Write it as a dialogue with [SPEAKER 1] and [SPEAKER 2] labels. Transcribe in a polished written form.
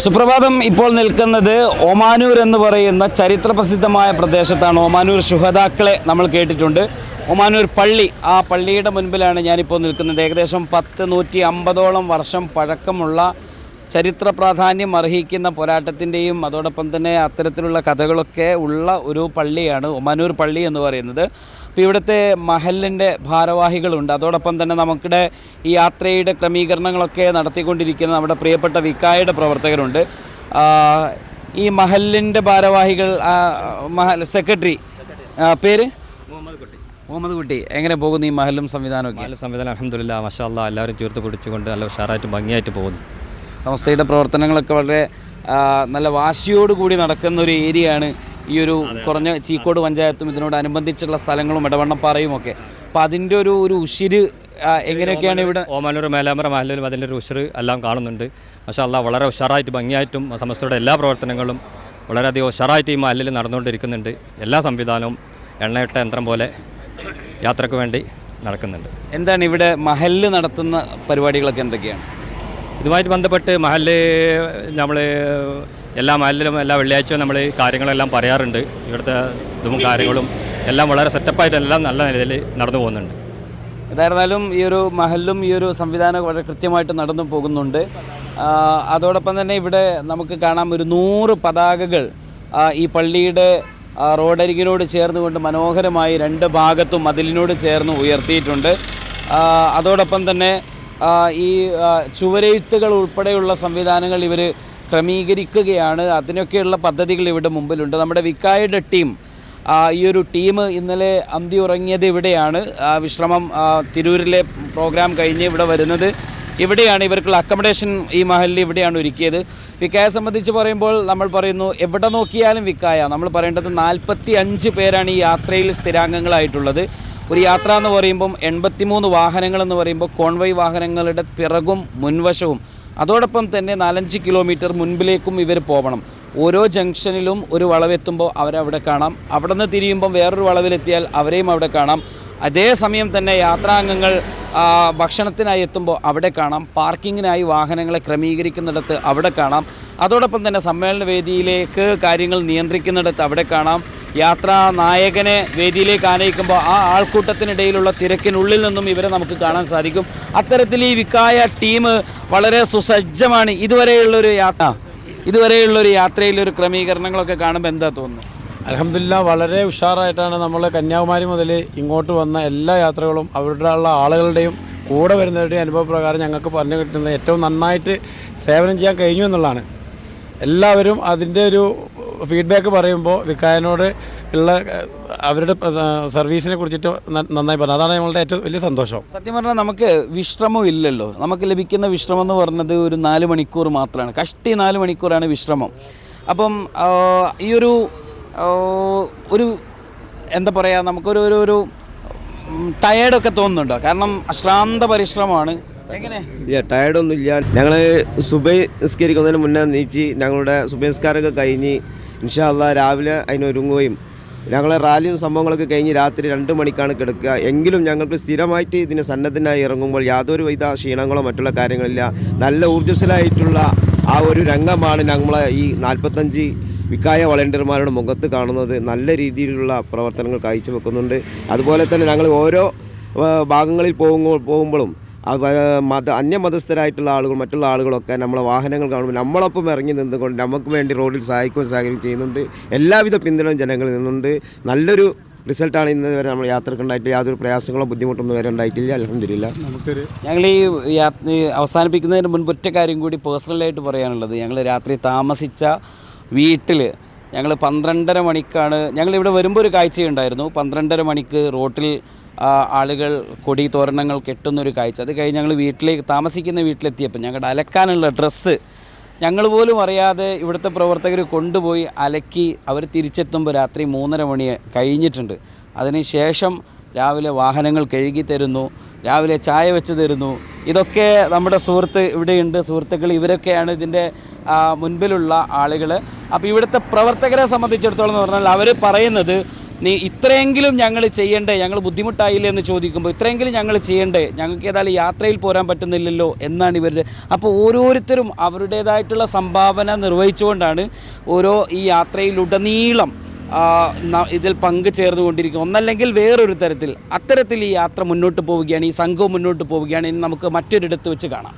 [SPEAKER 1] സുപ്രഭാതം. ഇപ്പോൾ നിൽക്കുന്നത് ഒമാനൂർ എന്ന് പറയുന്ന ചരിത്രപ്രസിദ്ധമായ പ്രദേശത്താണ്. ഒമാനൂർ ശുഹദാക്കളെ നമ്മൾ കേട്ടിട്ടുണ്ട്. ഒമാനൂർ പള്ളി, ആ പള്ളിയുടെ മുൻപിലാണ് ഞാനിപ്പോൾ നിൽക്കുന്നത്. ഏകദേശം 150 വർഷം പഴക്കമുള്ള ചരിത്ര പ്രാധാന്യം അർഹിക്കുന്ന പോരാട്ടത്തിൻ്റെയും അതോടൊപ്പം തന്നെ അത്തരത്തിലുള്ള കഥകളൊക്കെ ഉള്ള ഒരു പള്ളിയാണ് ഒമാനൂർ പള്ളി എന്ന് പറയുന്നത്. അപ്പോൾ ഇവിടുത്തെ മഹലിൻ്റെ ഭാരവാഹികളുണ്ട്. അതോടൊപ്പം തന്നെ നമുക്കിടെ ഈ യാത്രയുടെ ക്രമീകരണങ്ങളൊക്കെ നടത്തിക്കൊണ്ടിരിക്കുന്ന നമ്മുടെ പ്രിയപ്പെട്ട വിക്കായുടെ പ്രവർത്തകരുണ്ട്. ഈ മഹലിൻ്റെ ഭാരവാഹികൾ, സെക്രട്ടറി പേര് മുഹമ്മദ് കുട്ടി. എങ്ങനെ പോകുന്നു ഈ മഹലും സംവിധാനമൊക്കെ?
[SPEAKER 2] സംവിധാനം അൽഹംദുലില്ലാ മാഷാ അല്ലാഹ് എല്ലാവരും ചേർത്ത് പിടിച്ചുകൊണ്ട് നല്ല ഉഷാറായിട്ട് ഭംഗിയായിട്ട് പോകുന്നു.
[SPEAKER 1] സംസ്ഥയുടെ പ്രവർത്തനങ്ങളൊക്കെ വളരെ നല്ല വാശിയോടുകൂടി നടക്കുന്ന ഒരു ഏരിയയാണ് ഈ ഒരു കുറഞ്ഞ ചീക്കോട് പഞ്ചായത്തും ഇതിനോടനുബന്ധിച്ചുള്ള സ്ഥലങ്ങളും ഇടവണ്ണപ്പാറയും ഒക്കെ. അപ്പോൾ അതിൻ്റെ ഒരു ഉശിര് എങ്ങനെയൊക്കെയാണ് ഇവിടെ?
[SPEAKER 2] ഓമാനൂർ മേലാമ്പ്ര മഹലിലും അതിൻ്റെ ഒരു ഉശിര് എല്ലാം കാണുന്നുണ്ട്. മാഷാ അല്ലാഹ് വളരെ ഉഷാറായിട്ട് ഭംഗിയായിട്ടും സമസ്തയുടെ എല്ലാ പ്രവർത്തനങ്ങളും വളരെയധികം ഉഷാറായിട്ട് ഈ മഹലിൽ നടന്നുകൊണ്ടിരിക്കുന്നുണ്ട്. എല്ലാ സംവിധാനവും എണ്ണയിട്ട യന്ത്രം പോലെ യാത്രയ്ക്ക് വേണ്ടി നടക്കുന്നുണ്ട്.
[SPEAKER 1] എന്താണ് ഇവിടെ മഹലിൽ നടത്തുന്ന പരിപാടികളൊക്കെ എന്തൊക്കെയാണ്?
[SPEAKER 2] ഇതുമായിട്ട് ബന്ധപ്പെട്ട് മഹലിൽ നമ്മൾ എല്ലാ മഹലിലും എല്ലാ വെള്ളിയാഴ്ചയും നമ്മൾ കാര്യങ്ങളെല്ലാം പറയാറുണ്ട്. ഇവിടുത്തെ ഇതും കാര്യങ്ങളും എല്ലാം വളരെ സെറ്റപ്പായിട്ട് എല്ലാം നല്ല നിലയിൽ നടന്നു പോകുന്നുണ്ട്.
[SPEAKER 1] ഏതായിരുന്നാലും ഈ ഒരു മഹലിലും ഈ ഒരു സംവിധാനം വളരെ കൃത്യമായിട്ട് നടന്നു പോകുന്നുണ്ട്. അതോടൊപ്പം തന്നെ ഇവിടെ നമുക്ക് കാണാം ഒരു 100 പതാകകൾ ഈ പള്ളിയുടെ റോഡരികിനോട് ചേർന്നുകൊണ്ട് മനോഹരമായി 2 ഭാഗത്തും മതിലിനോട് ചേർന്ന് ഉയർത്തിയിട്ടുണ്ട്. അതോടൊപ്പം തന്നെ ഈ ചുവരെഴുത്തുകൾ ഉൾപ്പെടെയുള്ള സംവിധാനങ്ങൾ ഇവർ ക്രമീകരിക്കുകയാണ്. അതിനൊക്കെയുള്ള പദ്ധതികൾ ഇവിടെ മുമ്പിലുണ്ട്. നമ്മുടെ വിക്കായുടെ ടീം, ഈ ഒരു ടീം ഇന്നലെ അന്തി ഉറങ്ങിയത് ഇവിടെയാണ്. വിശ്രമം തിരൂരിലെ പ്രോഗ്രാം കഴിഞ്ഞ് ഇവിടെ വരുന്നത് ഇവിടെയാണ്. ഇവർക്കുള്ള അക്കമഡേഷൻ ഈ മഹലിൽ ഇവിടെയാണ് ഒരുക്കിയത്. വിക്കായെ സംബന്ധിച്ച് പറയുമ്പോൾ നമ്മൾ പറയുന്നു എവിടെ നോക്കിയാലും വിക്കായ. നമ്മൾ പറയേണ്ടത് 45 പേരാണ് ഈ യാത്രയിൽ സ്ഥിരാംഗങ്ങളായിട്ടുള്ളത്. ഒരു യാത്ര എന്ന് പറയുമ്പം 83 വാഹനങ്ങളെന്ന് പറയുമ്പോൾ കോൺവോയ് വാഹനങ്ങളുടെ പിറകും മുൻവശവും അതോടൊപ്പം തന്നെ 4-5 കിലോമീറ്റർ മുൻപിലേക്കും ഇവർ പോകണം. ഓരോ ജംഗ്ഷനിലും ഒരു വളവെത്തുമ്പോൾ അവരവിടെ കാണാം. അവിടെ നിന്ന് തിരിയുമ്പം വേറൊരു വളവിലെത്തിയാൽ അവരെയും അവിടെ കാണാം. അതേസമയം തന്നെ യാത്രാംഗങ്ങൾ ഭക്ഷണത്തിനായി എത്തുമ്പോൾ അവിടെ കാണാം. പാർക്കിങ്ങിനായി വാഹനങ്ങളെ ക്രമീകരിക്കുന്നിടത്ത് അവിടെ കാണാം. അതോടൊപ്പം തന്നെ സമ്മേളന വേദിയിലേക്ക് കാര്യങ്ങൾ നിയന്ത്രിക്കുന്നിടത്ത് അവിടെ കാണാം. യാത്രാ നായകനെ വേദിയിലേക്ക് ആനയിക്കുമ്പോൾ ആ ആൾക്കൂട്ടത്തിനിടയിലുള്ള തിരക്കിനുള്ളിൽ നിന്നും ഇവരെ നമുക്ക് കാണാൻ സാധിക്കും. അത്തരത്തിൽ ഈ വിക്കായ ടീം വളരെ സുസജ്ജമാണ്. ഇതുവരെയുള്ളൊരു യാത്രയിലൊരു ക്രമീകരണങ്ങളൊക്കെ കാണുമ്പോൾ എന്താ തോന്നുന്നു?
[SPEAKER 3] അൽഹംദുലില്ലാഹ് വളരെ ഉഷാറായിട്ടാണ് നമ്മൾ കന്യാകുമാരി മുതൽ ഇങ്ങോട്ട് വന്ന എല്ലാ യാത്രകളും അവരുടെ ഉള്ള ആളുകളുടെയും കൂടെ വരുന്നവരുടെയും അനുഭവപ്രകാരം ഞങ്ങൾക്ക് പറഞ്ഞു കിട്ടുന്നത് ഏറ്റവും നന്നായിട്ട് സേവനം ചെയ്യാൻ കഴിഞ്ഞു എന്നുള്ളതാണ്. എല്ലാവരും അതിൻ്റെ ഒരു ഫീഡ്ബാക്ക് പറയുമ്പോൾ വിക്കായനോട് ഉള്ള അവരുടെ സർവീസിനെ കുറിച്ചിട്ട് നന്നായി പറഞ്ഞു. അതാണ് ഞങ്ങളുടെ ഏറ്റവും വലിയ സന്തോഷം.
[SPEAKER 1] സത്യം പറഞ്ഞാൽ നമുക്ക് വിശ്രമം ഇല്ലല്ലോ. നമുക്ക് ലഭിക്കുന്ന വിശ്രമം എന്ന് പറഞ്ഞത് ഒരു 4 മണിക്കൂർ മാത്രമാണ്. കഷ്ടി 4 മണിക്കൂറാണ് വിശ്രമം. അപ്പം ഈ ഒരു എന്താ പറയുക, നമുക്കൊരു ടയേർഡൊക്കെ തോന്നുന്നുണ്ടോ? കാരണം അശ്രാന്ത പരിശ്രമമാണ്. എങ്ങനെ?
[SPEAKER 4] ടയേർഡൊന്നും ഇല്ല. ഞങ്ങൾ സുബൈ നിസ്കരിക്കുന്നതിന് മുന്നേ നീച്ച് ഞങ്ങളുടെ സുബൈ നിസ്കാരമൊക്കെ കഴിഞ്ഞ് ഇൻഷാ അല്ലാഹ് രാവിലെ അതിനൊരുങ്ങുകയും ഞങ്ങളെ റാലിയും സംഭവങ്ങളൊക്കെ കഴിഞ്ഞ് രാത്രി 2 മണിക്കാണ് കിടക്കുക. എങ്കിലും ഞങ്ങൾക്ക് സ്ഥിരമായിട്ട് ഇതിന് സന്നദ്ധനായി ഇറങ്ങുമ്പോൾ യാതൊരു വിധ ക്ഷീണങ്ങളോ മറ്റുള്ള കാര്യങ്ങളില്ല. നല്ല ഊർജ്ജസ്വലായിട്ടുള്ള ആ ഒരു രംഗമാണ് ഞങ്ങളെ ഈ 45 വിക്കായ വളണ്ടിയർമാരുടെ മുഖത്ത് കാണുന്നത്. നല്ല രീതിയിലുള്ള പ്രവർത്തനങ്ങൾ കാഴ്ചവെക്കുന്നുണ്ട്. അതുപോലെ തന്നെ ഞങ്ങൾ ഓരോ ഭാഗങ്ങളിൽ പോകുമ്പോഴും അന്യമതസ്ഥരായിട്ടുള്ള ആളുകൾ മറ്റുള്ള ആളുകളൊക്കെ നമ്മളെ വാഹനങ്ങൾ കാണുമ്പോൾ നമ്മളൊപ്പം ഇറങ്ങി നിന്നുകൊണ്ട് നമുക്ക് വേണ്ടി റോഡിൽ സഹായിക്കുകയും ചെയ്യുന്നുണ്ട്. എല്ലാവിധ പിന്തുണയും ജനങ്ങളിൽ നിന്നുണ്ട്. നല്ലൊരു റിസൾട്ടാണ് ഇന്ന് വരെ നമ്മൾ യാത്രക്കുണ്ടായിട്ട്. യാതൊരു പ്രയാസങ്ങളോ ബുദ്ധിമുട്ടൊന്നും വരെ ഉണ്ടായിട്ടില്ല. അൽഹംദുലില്ലാഹ്.
[SPEAKER 1] ഞങ്ങൾ ഈ അവസാനിപ്പിക്കുന്നതിന് മുൻപ് ഒറ്റ കാര്യം കൂടി പേഴ്സണലായിട്ട് പറയാനുള്ളത്, ഞങ്ങൾ രാത്രി താമസിച്ച വീട്ടിൽ ഞങ്ങൾ 12:30 മണിക്കാണ് ഞങ്ങളിവിടെ വരുമ്പോൾ ഒരു കാഴ്ചയുണ്ടായിരുന്നു. 12:30 മണിക്ക് റോട്ടിൽ ആളുകൾ കൊടി തോരണങ്ങൾ കെട്ടുന്നൊരു കാഴ്ച. അത് കഴിഞ്ഞ് ഞങ്ങൾ താമസിക്കുന്ന വീട്ടിലെത്തിയപ്പോൾ ഞങ്ങളുടെ അലക്കാനുള്ള ഡ്രസ്സ് ഞങ്ങൾ പോലും അറിയാതെ ഇവിടുത്തെ പ്രവർത്തകർ കൊണ്ടുപോയി അലക്കി അവർ തിരിച്ചെത്തുമ്പോൾ രാത്രി 3:30 മണി കഴിഞ്ഞിട്ടുണ്ട്. അതിനുശേഷം രാവിലെ വാഹനങ്ങൾ കഴുകി തരുന്നു, രാവിലെ ചായ വെച്ച് തരുന്നു. ഇതൊക്കെ നമ്മുടെ ഇവിടെയുണ്ട് സുഹൃത്തുക്കൾ. ഇവരൊക്കെയാണ് ഇതിൻ്റെ മുൻപിലുള്ള ആളുകൾ. അപ്പോൾ ഇവിടുത്തെ പ്രവർത്തകരെ സംബന്ധിച്ചിടത്തോളം എന്ന് പറഞ്ഞാൽ അവർ പറയുന്നത് ഇത്രയെങ്കിലും ഞങ്ങൾ ചെയ്യണ്ടേ, ഞങ്ങൾ ബുദ്ധിമുട്ടായില്ലേ എന്ന് ചോദിക്കുമ്പോൾ ഇത്രയെങ്കിലും ഞങ്ങൾ ചെയ്യണ്ടേ, ഞങ്ങൾക്ക് ഏതായാലും യാത്രയിൽ പോരാൻ പറ്റുന്നില്ലല്ലോ എന്നാണ് ഇവരുടെ. അപ്പോൾ ഓരോരുത്തരും അവരുടേതായിട്ടുള്ള സംഭാവന നിർവഹിച്ചുകൊണ്ടാണ് ഈ യാത്രയിലുടനീളം ഇതിൽ പങ്കുചേർന്നുകൊണ്ടിരിക്കും. ഒന്നല്ലെങ്കിൽ വേറൊരു തരത്തിൽ അത്തരത്തിൽ ഈ യാത്ര മുന്നോട്ട് പോവുകയാണ്, ഈ സംഘവും മുന്നോട്ട് പോവുകയാണ്. ഇനി നമുക്ക് മറ്റൊരിടത്ത് വെച്ച് കാണാം.